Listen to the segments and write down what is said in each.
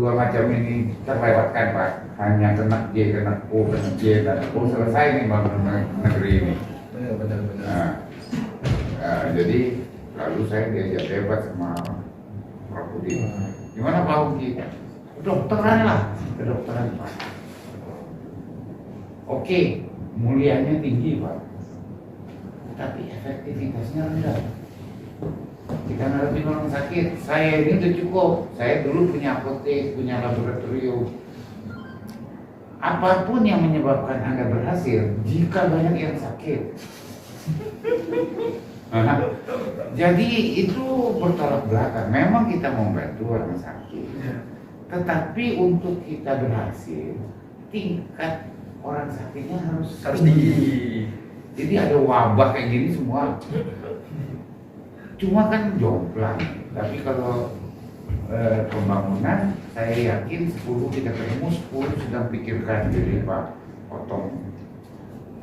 dua macam ini terlewatkan Pak, hanya kena J, kena O, kena J, dan O, selesai nih bangun negeri ini. Benar. Jadi lalu saya diajak debat sama Prof. Budi. Gimana Pak Uki? Kedokteran lah, kedokteran Pak. Oke, mulianya tinggi Pak, tapi efektivitasnya rendah. Kita ngadepin orang sakit, saya ini udah cukup. Saya dulu punya apotek, punya laboratorium. Apapun yang menyebabkan Anda berhasil, jika banyak yang sakit. Jadi itu bertolak belakang. Memang kita mau bantu orang sakit, tetapi untuk kita berhasil, tingkat orang sakitnya harus tinggi. Jadi ada wabah kayak gini semua. Cuma kan jomplang. Tapi kalau pembangunan, saya yakin 10 kita ketemu, 10 sedang pikirkan. Jadi Pak Otong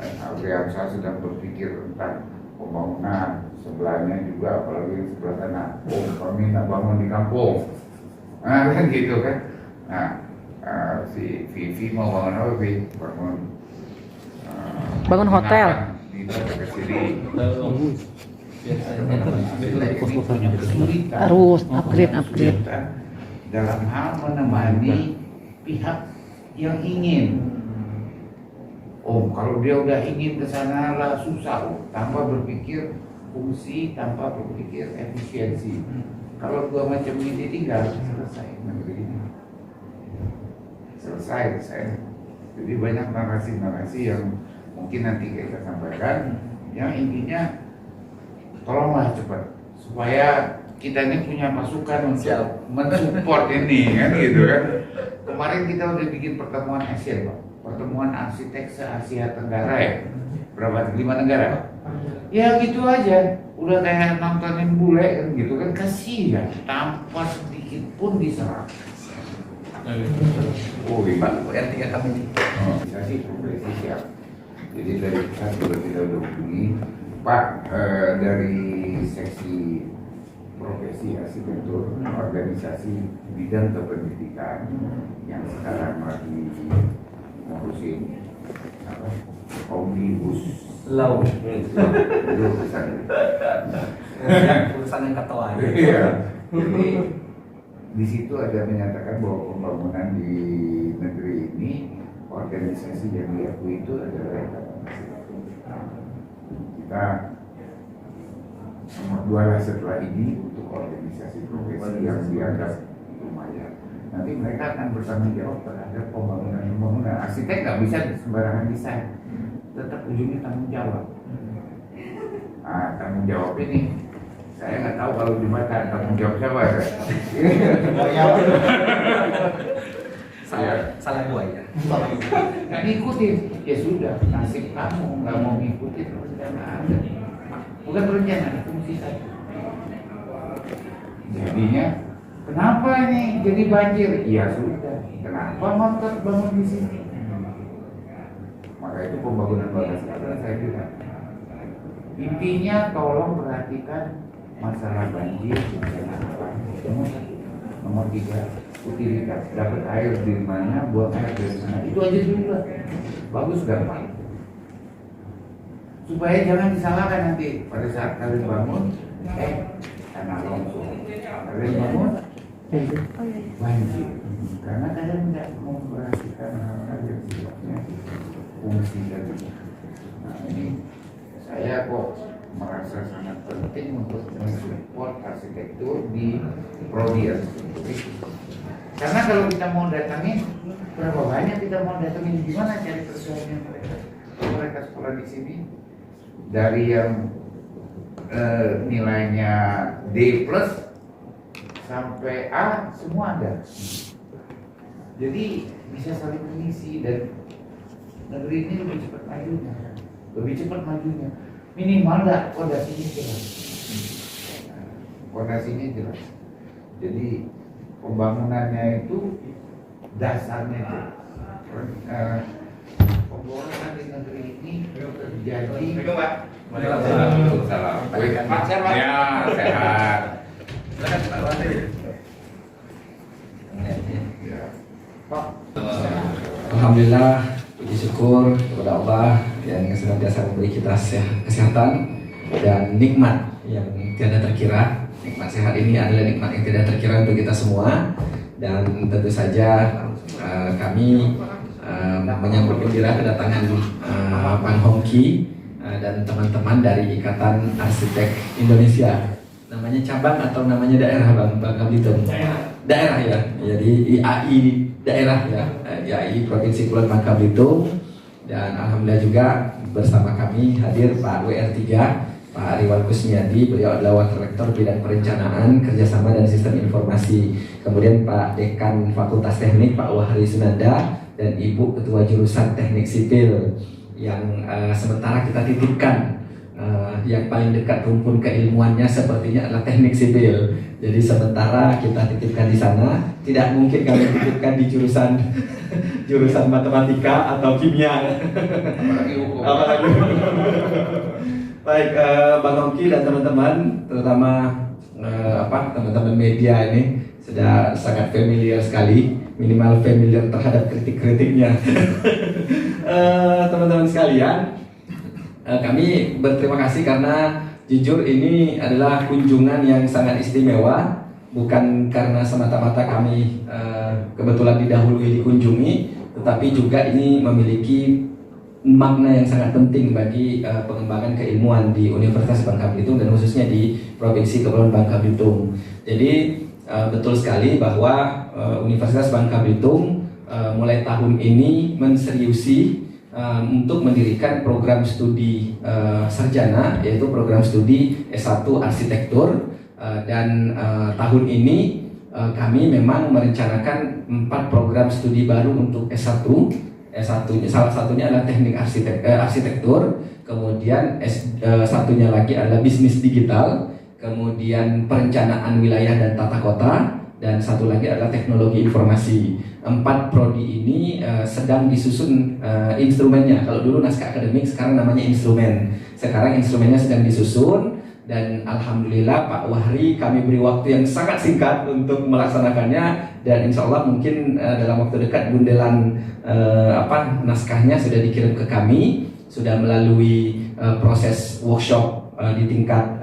Adriansa sedang berpikir tentang pembangunan. Sebelahnya juga, apalagi sebelah sana, kami nak bangun di kampung. Nah kan gitu kan. Nah si Vivi mau bangun apa Vivi? Bangun hotel. Di daerah sini. Harus upgrade dalam hal menemani pihak yang ingin. Kalau dia udah ingin ke sana lah susah, tanpa berpikir fungsi, tanpa berpikir efisiensi. Kalau dua macam ini tinggal, selesai negeri ini. Selesai. Jadi banyak narasi-narasi yang mungkin nanti kita sampaikan, yang intinya tolonglah cepat supaya kita ini punya masukan untuk mensupport ini kan gitu kan. Kemarin kita udah bikin pertemuan ASEAN Pak, pertemuan arsitek se-Asia Tenggara ya, berapa? 5 negara. Ya gitu aja, udah kayak nontonin bule kan gitu kan, kasihan tanpa sedikit pun diserang. Oh iya Pak, RT kami ini. Bisa sih progresi siap. Jadi dari pusat sudah kita udah hubungi Pak, dari seksi profesi arsitektur organisasi bidang kependidikan yang sekarang lagi ngurusin apa? Omnibus Law. Itu Urusan yang ketua. Iya. Jadi di situ ada menyatakan bahwa pembangunan di negeri ini organisasi yang diakui itu adalah kita nomor 2 lah setelah ini untuk organisasi profesi yang dianggap lumayan. Nanti mereka akan bertanggung jawab terhadap pembangunan. Arsitek nggak bisa sembarangan desain, tetap ujungnya tanggung jawab. Nah, tanggung jawab ini saya nggak tahu kalau di mata tanggung jawab siapa ya. Salah buaya. Nggak ngikutin, ya sudah, nasib kamu nggak mau ngikutin perencanaan. Bukan perencanaan, fungsi saja. Jadinya, kenapa ini jadi banjir? Ya sudah, kenapa motor bangun di sini? Maka itu pembangunan batas jalan saya bilang. Intinya tolong perhatikan masalah banjir, bencana alam. Nomor 3. Utilitas, dapat air di mana, buang air dari sana, itu aja dulu lah. Bagus gampang. Supaya jangan disalahkan nanti pada saat kalian bangun, tanah longsor. Kalian bangun, banjir. Karena kalian tidak memperhatikan hal-hal yang sifatnya fungsi tadi. Nah ini saya kok merasa sangat penting untuk mensupport arsitektur di prodi arsitektur. Karena kalau kita mau datangin, berapa banyak kita mau datangin, gimana cari persoalannya mereka? Mereka sekolah di sini dari yang nilainya D+ sampai A semua ada. Jadi bisa saling mengisi dan negeri ini lebih cepat majunya. Minimal nggak fondasinya jelas. Fondasinya jelas. Jadi pembangunannya itu dasarnya pembangunan di negeri ini terjadi. Waalaikumsalam. Pak sehat. Ya sehat. Silakan Pak Wali. Ya. Pak. Alhamdulillah, puji syukur kepada Allah yang senantiasa memberi kita kesehatan dan nikmat yang tiada terkira. Nikmat sehat ini adalah nikmat yang tidak terkira untuk kita semua. Dan tentu saja kami menyambut gembira kedatangan Bang Hongki dan teman-teman dari Ikatan Arsitek Indonesia. Namanya cabang atau namanya daerah Bang Bangka Belitung? Daerah ya. Jadi IAI daerah ya, IAI Provinsi Kepulauan Bangka Belitung. Dan alhamdulillah juga bersama kami hadir Pak WR3, Pak Riwan Kusmiadi, beliau adalah Wakil Rektor Bidang Perencanaan, Kerjasama dan Sistem Informasi. Kemudian Pak Dekan Fakultas Teknik, Pak Wahri Sunanda, dan Ibu Ketua Jurusan Teknik Sipil yang sementara kita titipkan. Yang paling dekat rumpun keilmuannya sepertinya adalah teknik sipil. Jadi sementara kita titipkan di sana, tidak mungkin kami titipkan di jurusan matematika atau kimia. Apalagi hukum. Baik, Bang Hongki dan teman-teman, terutama teman-teman media ini sudah sangat familiar sekali, minimal familiar terhadap kritik-kritiknya. Teman-teman sekalian, kami berterima kasih karena jujur ini adalah kunjungan yang sangat istimewa, bukan karena semata-mata kami kebetulan didahului dikunjungi, tetapi juga ini memiliki makna yang sangat penting bagi pengembangan keilmuan di Universitas Bangka Belitung dan khususnya di Provinsi Kepulauan Bangka Belitung. Jadi betul sekali bahwa Universitas Bangka Belitung mulai tahun ini menseriusi untuk mendirikan program studi sarjana, yaitu program studi S1 Arsitektur, dan tahun ini kami memang merencanakan 4 program studi baru untuk S1. Salah satunya adalah teknik arsitektur, kemudian satunya lagi adalah bisnis digital, kemudian perencanaan wilayah dan tata kota, dan satu lagi adalah teknologi informasi. 4 prodi ini sedang disusun instrumennya. Kalau dulu naskah akademik, sekarang namanya instrumen. Sekarang instrumennya sedang disusun, dan alhamdulillah Pak Wahri kami beri waktu yang sangat singkat untuk melaksanakannya, dan insya Allah mungkin dalam waktu dekat bundelan naskahnya sudah dikirim ke kami, sudah melalui proses workshop di tingkat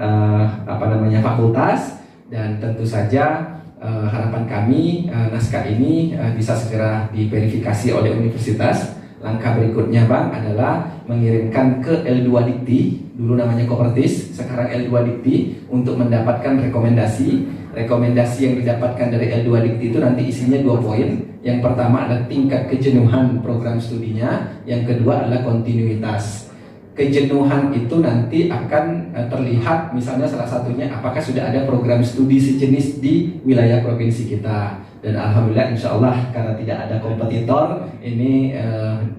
fakultas, dan tentu saja harapan kami naskah ini bisa segera diverifikasi oleh universitas. Langkah berikutnya Bang adalah mengirimkan ke L2 Dikti, dulu namanya Kopertis, sekarang L2 Dikti, untuk mendapatkan rekomendasi. Rekomendasi yang didapatkan dari L2 Dikti itu nanti isinya 2 poin. Yang pertama adalah tingkat kejenuhan program studinya, yang kedua adalah kontinuitas. Kejenuhan itu nanti akan terlihat, misalnya salah satunya apakah sudah ada program studi sejenis di wilayah provinsi kita. Dan alhamdulillah insya Allah karena tidak ada kompetitor, ini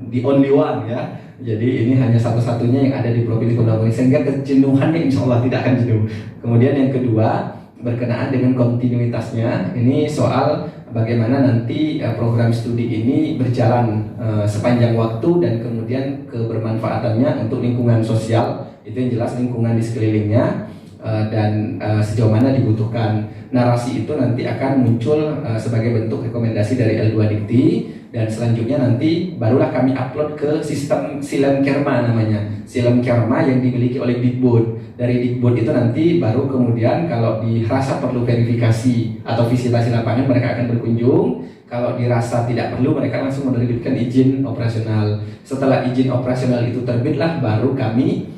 the only one ya. Jadi ini hanya satu-satunya yang ada di provinsi Kepulauan Bangka, sehingga kejenuhannya insya Allah tidak akan jenuh. Kemudian yang kedua berkenaan dengan kontinuitasnya, ini soal bagaimana nanti program studi ini berjalan sepanjang waktu dan kemudian kebermanfaatannya untuk lingkungan sosial, itu yang jelas lingkungan di sekelilingnya, dan sejauh mana dibutuhkan. Narasi itu nanti akan muncul sebagai bentuk rekomendasi dari L2 Dikti, dan selanjutnya nanti barulah kami upload ke sistem Silem Kerma namanya. Silem Kerma yang dimiliki oleh Dikbud. Dari Dikbud itu nanti baru kemudian kalau dirasa perlu verifikasi atau visitasi lapangan mereka akan berkunjung. Kalau dirasa tidak perlu mereka langsung menerbitkan izin operasional. Setelah izin operasional itu terbitlah baru kami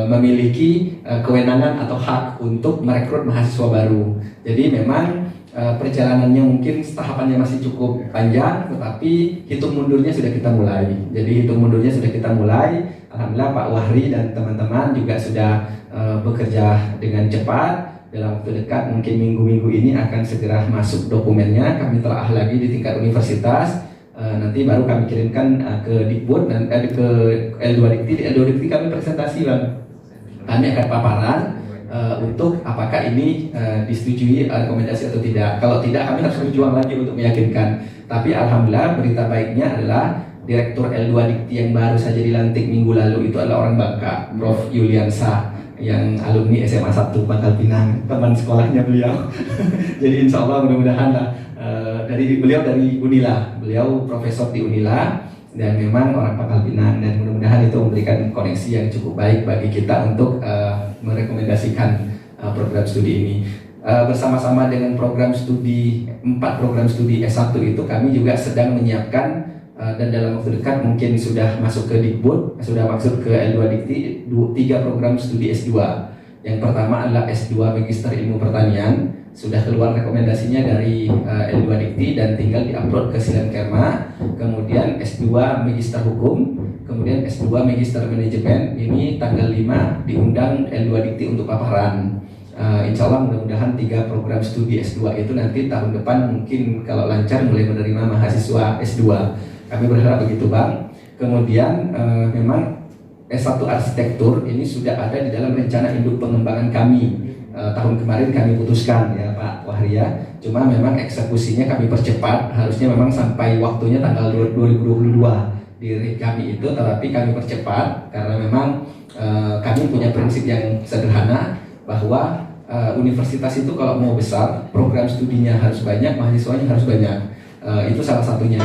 memiliki kewenangan atau hak untuk merekrut mahasiswa baru. Jadi memang perjalanannya mungkin tahapannya masih cukup panjang, tetapi hitung mundurnya sudah kita mulai. Jadi hitung mundurnya sudah kita mulai. Alhamdulillah Pak Wahri dan teman-teman juga sudah bekerja dengan cepat. Dalam waktu dekat mungkin minggu-minggu ini akan segera masuk dokumennya. Kami telah lagi di tingkat universitas. Nanti baru kami kirimkan ke Dikbud dan ke L2 Dikti. Di L2 Dikti kami presentasi Bang. Kami akan paparan untuk apakah ini disetujui rekomendasi atau tidak. Kalau tidak kami harus berjuang lagi untuk meyakinkan. Tapi alhamdulillah berita baiknya adalah Direktur L2 Dikti yang baru saja dilantik minggu lalu itu adalah orang Bangka, Prof. Yuliansa, yang alumni SMA 1 Pangkal Pinang, teman sekolahnya beliau. Jadi insya Allah mudah-mudahan lah beliau dari Unila, beliau profesor di Unila dan memang orang Pangkal Pinang, dan mudah-mudahan itu memberikan koneksi yang cukup baik bagi kita untuk merekomendasikan program studi ini. Bersama-sama dengan program studi 4 program studi S1 itu kami juga sedang menyiapkan dan dalam waktu dekat mungkin sudah masuk ke Dikbud, sudah masuk ke L2 Dikti 3 program studi S2. Yang pertama adalah S2 Magister Ilmu Pertanian, sudah keluar rekomendasinya dari L2 Dikti dan tinggal diupload ke Silankerma. Kemudian S2 Magister Hukum, kemudian S2 Magister Manajemen, ini tanggal 5 diundang L2 Dikti untuk paparan. Insya Allah mudah-mudahan 3 program studi S2 itu nanti tahun depan mungkin kalau lancar mulai menerima mahasiswa S2. Kami berharap begitu Bang. Kemudian memang S1 Arsitektur ini sudah ada di dalam rencana induk pengembangan kami. Tahun kemarin kami putuskan ya Pak Wahria, cuma memang eksekusinya kami percepat, harusnya memang sampai waktunya tanggal 2022 di kami itu, tetapi kami percepat karena memang kami punya prinsip yang sederhana bahwa universitas itu kalau mau besar, program studinya harus banyak, mahasiswanya harus banyak. Itu salah satunya.